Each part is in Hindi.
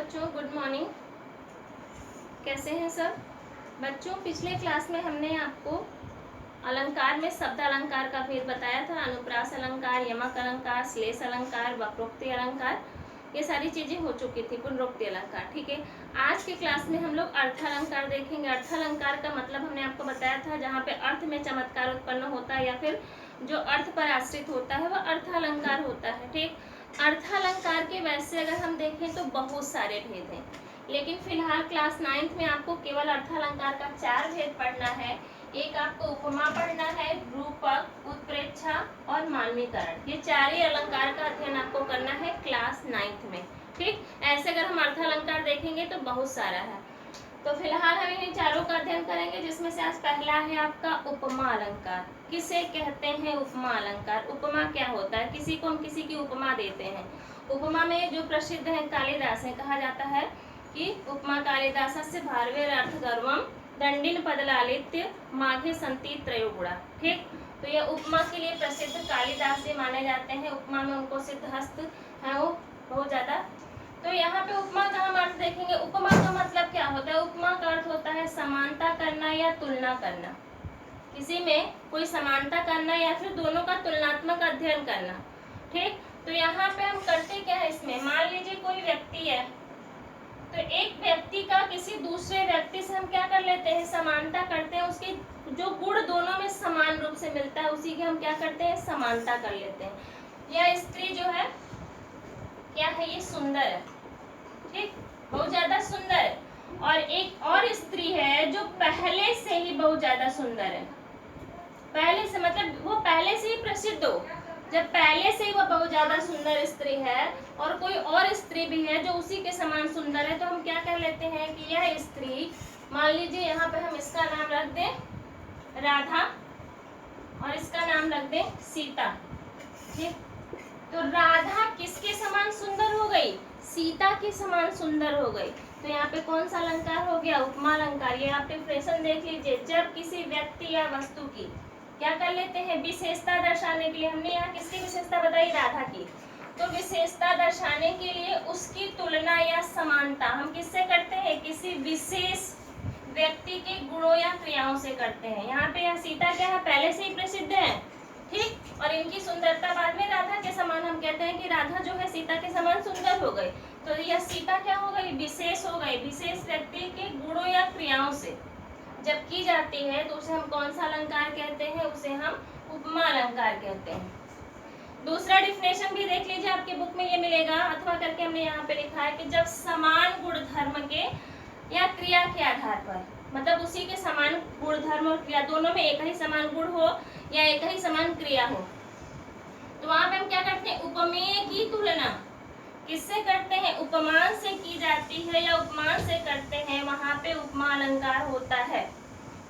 बच्चों, गुड मॉर्निंग। कैसे हैं सब बच्चों? पिछले क्लास में हमने आपको अलंकार में शब्द अलंकार का भेद बताया था। अनुप्रास अलंकार, यमक अलंकार, श्लेष अलंकार, वक्रोक्ति अलंकार, ये सारी चीजें हो चुकी थी। पुनरोक्ति अलंकार, ठीक है। आज के क्लास में हम लोग अर्थ अलंकार देखेंगे। अर्थ अलंकार का मतलब हमने आपको बताया था, जहाँ पे अर्थ में चमत्कार उत्पन्न होता है या फिर जो अर्थ पर आश्रित होता है वह अर्थ अलंकार होता है, ठीक। अर्थ अलंकार के वैसे अगर हम देखें तो बहुत सारे भेद हैं, लेकिन फिलहाल क्लास 9th में आपको केवल अर्थ अलंकार का 4 भेद पढ़ना है। एक आपको उपमा पढ़ना है, रूपक, उत्प्रेक्षा और मानवीकरण। ये 4 ही अलंकार का अध्ययन आपको करना है क्लास 9th में, ठीक। ऐसे अगर हम अर्थ अलंकार देखेंगे तो बहुत सारा है, तो फिलहाल हम इन चारों का अध्ययन करेंगे, जिसमें से आज पहला है आपका उपमा अलंकार। किसे कहते हैं उपमा अलंकार? उपमा क्या होता है? किसी को हम किसी की उपमा देते हैं। उपमा में जो प्रसिद्ध है कालिदास है, कहा जाता है कि उपमा कालिदासस्य भारवेरर्थगर्वम दंडिन पदलालित्य माघे संति त्रयोगुणा, ठीक। तो यह उपमा के लिए प्रसिद्ध कालिदास जी माने जाते हैं। उपमा में उनको सिद्धहस्त है वो बहुत ज्यादा। तो यहाँ पे उपमा का हम अर्थ देखेंगे। उपमा का मतलब क्या होता है? उपमा का अर्थ होता है समानता करना या तुलना करना। किसी में कोई समानता करना या फिर दोनों का तुलनात्मक अध्ययन करना, ठीक। तो यहाँ पे हम करते क्या है इसमें, मान लीजिए कोई व्यक्ति है, तो एक व्यक्ति का किसी दूसरे व्यक्ति से हम क्या कर लेते हैं, समानता करते हैं। उसके जो गुण दोनों में समान रूप से मिलता है उसी की हम क्या करते हैं, समानता कर लेते हैं। यह स्त्री जो है क्या है, ये सुंदर है, ठीक, बहुत ज्यादा सुंदर है। और एक और स्त्री है जो पहले से ही बहुत ज्यादा सुंदर है। पहले से मतलब वो पहले से ही प्रसिद्ध हो, जब पहले से ही वो बहुत ज्यादा सुंदर स्त्री है और कोई और स्त्री भी है जो उसी के समान सुंदर है, तो हम क्या कर लेते हैं कि यह स्त्री, मान लीजिए यहाँ पे हम इसका नाम रख दें राधा और इसका नाम रख दें सीता, ठीक। तो राधा किसके समान सुंदर हो गई? सीता के समान सुंदर हो गई। तो यहाँ पे कौन सा अलंकार हो गया? उपमा अलंकार। ये आप डिफरेंशन देख लीजिए। जब किसी व्यक्ति या वस्तु की क्या कर लेते हैं, विशेषता दर्शाने के लिए, हमने यहाँ किसकी विशेषता बताई? राधा की। तो विशेषता दर्शाने के लिए उसकी तुलना या समानता हम किससे करते हैं? किसी विशेष व्यक्ति के गुणों या क्रियाओं से करते हैं। यहाँ पे यह सीता क्या है, पहले से ही प्रसिद्ध है, ठीक। और इनकी सुंदरता बाद में राधा के समान, हम कहते हैं कि राधा जो है सीता के समान सुंदर हो गई। तो यह सीता क्या हो गई? विशेष हो गई। विशेष व्यक्ति के गुणों या क्रियाओं से जब की जाती है तो उसे हम कौन सा अलंकार कहते हैं? उसे हम उपमा अलंकार कहते हैं। दूसरा डिफिनेशन भी देख लीजिए, आपके बुक में ये मिलेगा, अथवा करके हमने यहाँ पे लिखा है कि जब समान गुण धर्म के या क्रिया के आधार पर, मतलब उसी के समान गुण धर्म और क्रिया दोनों में एक ही समान गुण हो या एक ही समान क्रिया हो, तो वहां पे हम क्या करते हैं, उपमेय की तुलना किससे करते हैं? उपमान से की जाती है या उपमान से करते हैं, वहां पे उपमा अलंकार होता है।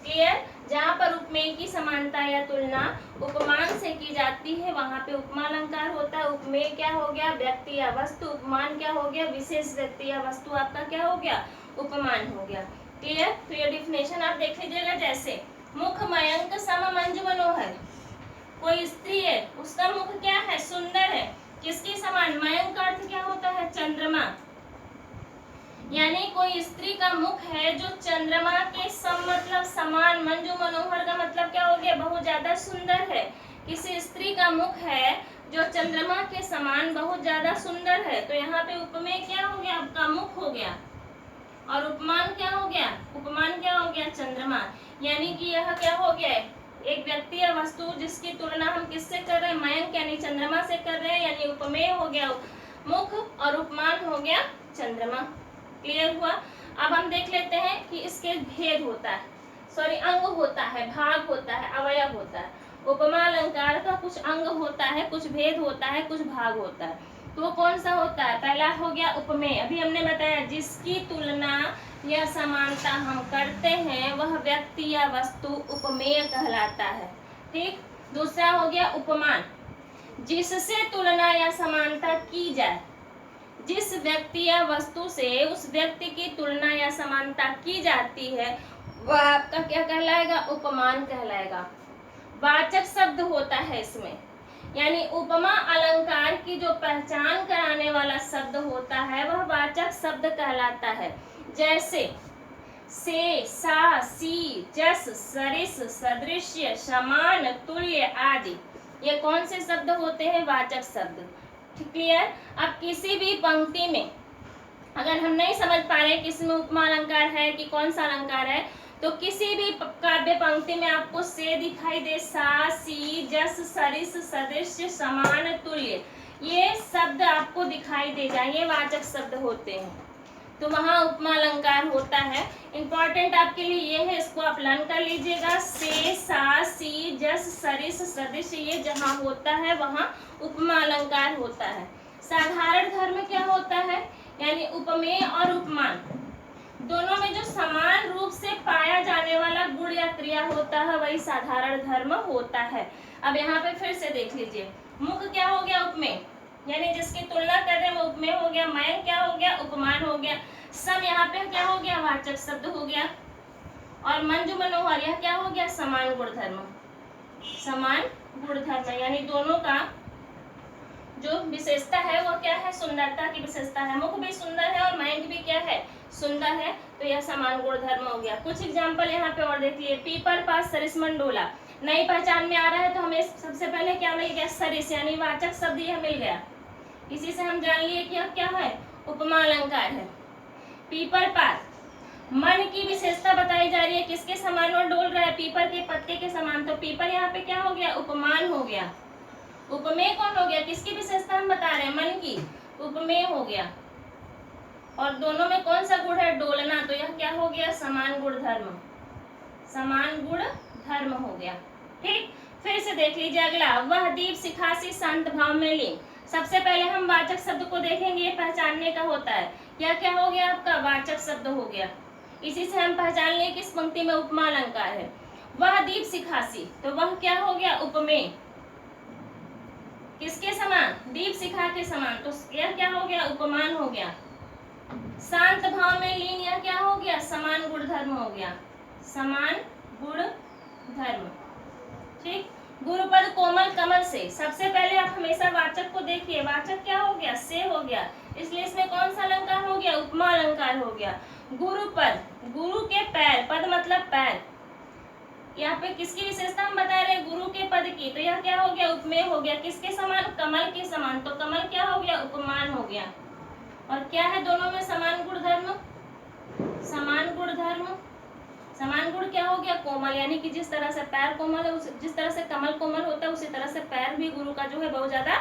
क्लियर? जहाँ पर उपमेय की समानता या तुलना उपमान से की जाती है वहां पे उपमा अलंकार होता है। उपमेय क्या हो गया? व्यक्ति या वस्तु। उपमान क्या हो गया? विशेष व्यक्ति या वस्तु आपका क्या हो गया? उपमान हो गया। क्लियर? तो ये डिफिनेशन आप देख लीजिएगा। जैसे मुख मयंक सम मंजु मनोहर, कोई स्त्री है उसका मुख क्या है? सुंदर है। किसके समान? मयंक का अर्थ क्या होता है? चंद्रमा। यानी कोई स्त्री का मुख है जो चंद्रमा के सम मतलब समान, मंजु मनोहर का मतलब क्या हो गया? बहुत ज्यादा सुंदर है। किसी स्त्री का मुख है जो चंद्रमा के समान बहुत ज्यादा सुंदर है। तो यहाँ पे उपमेय क्या हो गया? आपका मुख हो गया। और उपमान क्या हो गया? उपमान क्या हो गया? चंद्रमा। यानी कि यह क्या हो गया? एक व्यक्ति या वस्तु जिसकी तुलना हम किससे कर रहे हैं? मयंक यानी चंद्रमा से कर रहे हैं, यानी उपमेय हो गया मुख और उपमान हो गया चंद्रमा। क्लियर हुआ? अब हम देख लेते हैं कि इसके भेद होता है, सॉरी अंग होता है, भाग होता है, अवयव होता है। उपमा अलंकार का कुछ अंग होता है, कुछ भेद होता है, कुछ भाग होता है। तो वो कौन सा होता है? पहला हो गया उपमेय, अभी हमने बताया जिसकी तुलना या समानता हम करते हैं वह व्यक्ति या वस्तु उपमेय कहलाता है, ठीक। दूसरा हो गया उपमान, जिससे तुलना या समानता की जाए, जिस व्यक्ति या वस्तु से उस व्यक्ति की तुलना या समानता की जाती है वह आपका क्या कहलाएगा? उपमान कहलाएगा। वाचक शब्द होता है इसमें, यानी उपमा अलंकार की जो पहचान कराने वाला शब्द होता है वह वाचक शब्द कहलाता है। जैसे से, सा, सी, जस, सरिस, सदृश्य, समान, तुल्य आदि, ये कौन से शब्द होते हैं? वाचक शब्द। क्लियर? अब किसी भी पंक्ति में अगर हम नहीं समझ पा रहे कि इसमें उपमा अलंकार है कि कौन सा अलंकार है, तो किसी भी काव्य पंक्ति में आपको से दिखाई दे, सा, सी, जस, सरिस, सदृश्य, समान, तुल्य, ये शब्द आपको दिखाई दे जाए, ये वाचक शब्द होते हैं, तो वहाँ उपमा अलंकार होता है। इंपॉर्टेंट आपके लिए ये है, इसको आप लर्न कर लीजिएगा। से, सा, सी, जस, सरिस, सदृश, ये जहाँ होता है वहाँ उपमा अलंकार होता है। साधारण धर्म क्या होता है? यानी उपमेय और उपमान दोनों में जो समान रूप से पाया जाने वाला गुण या क्रिया होता है वही साधारण धर्म होता है। अब यहाँ पे फिर से देख लीजिए, मुख क्या हो गया? उपमेय, यानी जिसकी तुलना कर रहे हैं वो उपमेय हो गया। मय क्या हो गया? उपमान हो गया। सम यहाँ पे क्या हो गया? वाचक शब्द हो गया। और मंजू मनोहर यह क्या हो गया? समान गुणधर्म। समान गुणधर्म यानी दोनों का जो विशेषता है वो क्या है? सुंदरता की विशेषता है। मुख भी सुंदर है और मयंक भी क्या है? सुंदर है, तो यह समान गुणधर्म हो गया। कुछ एग्जाम्पल यहाँ पे और देख लिए। पीपर पास सरिस मंडोला, नई पहचान में आ रहा है तो हमें सबसे पहले क्या मिल गया? सरिस, यानी वाचक शब्द यह मिल गया। इसी से हम जान लिए कि अब क्या है? उपमा अलंकार है। पीपर पात, मन की विशेषता बताई जा रही है, किसके समान और डोल रहा है? पीपर के पत्ते के समान, तो पीपर यहाँ पे क्या हो गया? उपमान हो गया। उपमेय कौन हो गया? किसकी विशेषता हम बता रहे हैं? मन की, उपमेय हो गया। और दोनों में कौन सा गुण है? डोलना, तो यह क्या हो गया? समान गुण धर्म। समान गुण धर्म हो गया। ठीक, फिर से देख लीजिए अगला, वह दीप सिखासी शांत भाव में लीन। सबसे पहले हम वाचक शब्द को देखेंगे, ये पहचानने का होता है। क्या क्या हो गया आपका? वाचक शब्द हो गया। इसी से हम पहचान लें किस पंक्ति में उपमा अलंकार है। वह दीप सिखासी, तो वह क्या हो गया? उपमेय, किसके समान? दीप शिखा के समान, तो यह क्या हो गया? उपमान हो गया। शांत भाव में लीन, यह क्या हो गया? समान गुण धर्म हो गया। समान गुण धर्म। ठीक, गुरुपद कोमल कमल से, सबसे पहले आप हमेशा वाचक को देखिए। वाचक क्या हो गया? से हो गया, इसलिए इसमें कौन सा अलंकार हो गया? उपमा अलंकार हो गया। गुरुपद, गुरु के पैर, पद मतलब पैर, यहाँ पे किसकी विशेषता हम बता रहे हैं? गुरु के पद की, तो यह क्या हो गया? उपमेय हो गया। किसके समान? कमल के समान, तो कमल क्या हो गया? उपमान हो गया। और क्या है दोनों में? समान गुण धर्म। समान गुण धर्म, समान गुण क्या हो गया? कोमल, यानी कि जिस तरह से पैर कोमल है, जिस तरह से कमल कोमल होता है उसी तरह से पैर भी गुरु का जो है बहुत ज्यादा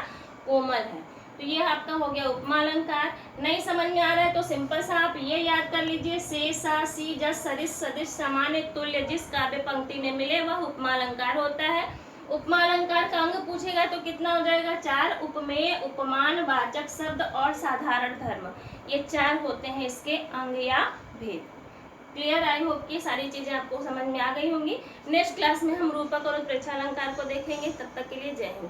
कोमल है। तो ये आपका हो गया उपमा अलंकार। नहीं समझ में आ रहा है तो सिंपल सा आप ये याद कर लीजिए, से, सा, सी, जस, सरिस, सदिश, समान, तुल्य जिस काव्य पंक्ति में मिले वह उपमा अलंकार होता है। उपमा अलंकार का अंग पूछेगा तो कितना हो जाएगा? 4। उपमेय, उपमान, वाचक शब्द और साधारण धर्म, ये 4 होते हैं इसके अंग या भेद। क्लियर? आई होप कि सारी चीजें आपको समझ में आ गई होंगी। नेक्स्ट क्लास में हम रूपक और उत्प्रेक्षा अलंकार को देखेंगे। तब तक के लिए जय हिंद।